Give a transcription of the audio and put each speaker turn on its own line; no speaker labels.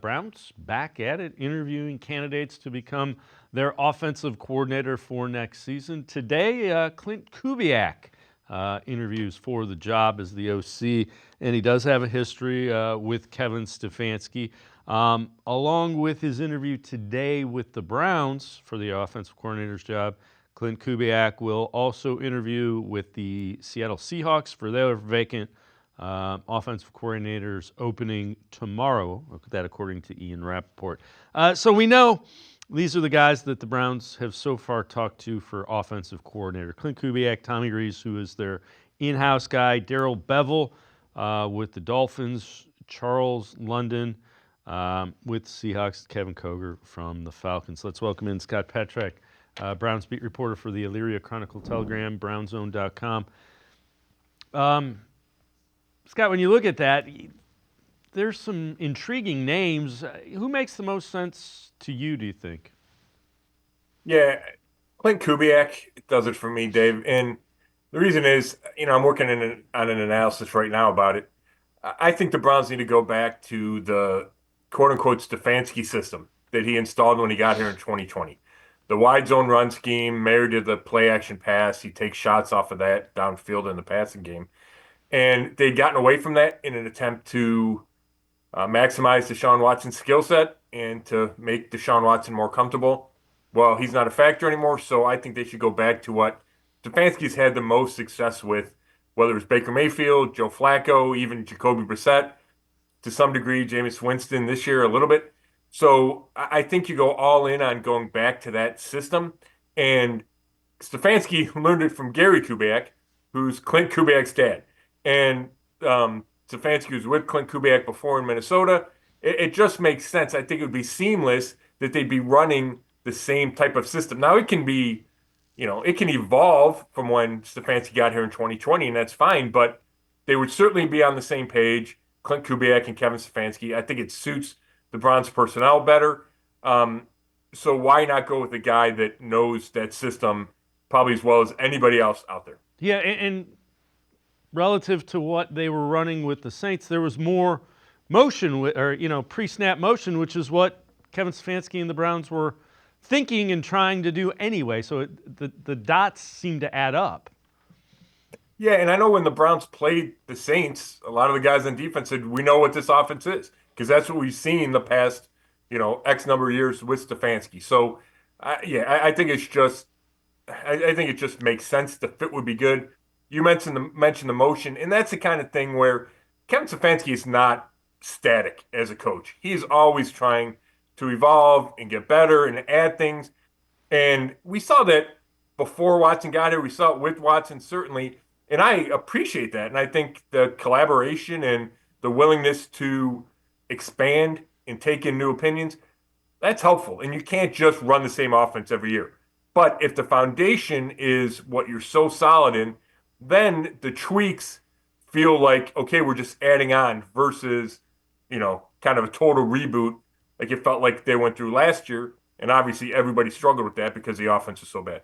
Browns back at it, interviewing candidates to become their offensive coordinator for next season. Today, Klint Kubiak interviews for the job as the OC, and he does have a history with Kevin Stefanski. Along with his interview today with the Browns for the offensive coordinator's job, Klint Kubiak will also interview with the Seattle Seahawks for their vacant offensive coordinators opening tomorrow, that according to Ian Rappaport. So we know these are the guys that the Browns have so far talked to for offensive coordinator. Klint Kubiak, Tommy Rees, who is their in-house guy, Darrell Bevell with the Dolphins, Charles London with Seahawks, Kevin Koger from the Falcons. Let's welcome in Scott Petrak, Browns beat reporter for the Elyria Chronicle-Telegram, brownzone.com. Scott, when you look at that, there's some intriguing names. Who makes the most sense to you, do you think?
Yeah, Klint Kubiak does it for me, Dave. And the reason is, I'm working on an analysis right now about it. I think the Browns need to go back to the quote unquote Stefanski system that he installed when he got here in 2020. The wide zone run scheme, married to the play action pass. He takes shots off of that downfield in the passing game. And they'd gotten away from that in an attempt to maximize Deshaun Watson's skill set and to make Deshaun Watson more comfortable. Well, he's not a factor anymore, so I think they should go back to what Stefanski's had the most success with, whether it was Baker Mayfield, Joe Flacco, even Jacoby Brissett, to some degree, Jameis Winston this year a little bit. So I think you go all in on going back to that system. And Stefanski learned it from Gary Kubiak, who's Klint Kubiak's dad. And Stefanski was with Klint Kubiak before in Minnesota. It just makes sense. I think it would be seamless that they'd be running the same type of system. Now it can be, it can evolve from when Stefanski got here in 2020, and that's fine. But they would certainly be on the same page, Klint Kubiak and Kevin Stefanski. I think it suits the Browns personnel better. So why not go with a guy that knows that system probably as well as anybody else out there?
Yeah, and relative to what they were running with the Saints, there was more motion, or pre-snap motion, which is what Kevin Stefanski and the Browns were thinking and trying to do anyway. So the dots seem to add up.
Yeah, and I know when the Browns played the Saints, a lot of the guys on defense said, "We know what this offense is," because that's what we've seen the past, X number of years with Stefanski. So, I think it's just, I think it just makes sense. The fit would be good. You mentioned the motion, and that's the kind of thing where Kevin Stefanski is not static as a coach. He is always trying to evolve and get better and add things. And we saw that before Watson got here. We saw it with Watson, certainly. And I appreciate that. And I think the collaboration and the willingness to expand and take in new opinions, that's helpful. And you can't just run the same offense every year. But if the foundation is what you're so solid in, then the tweaks feel like, okay, we're just adding on versus, kind of a total reboot like it felt like they went through last year. And obviously everybody struggled with that because the offense is so bad.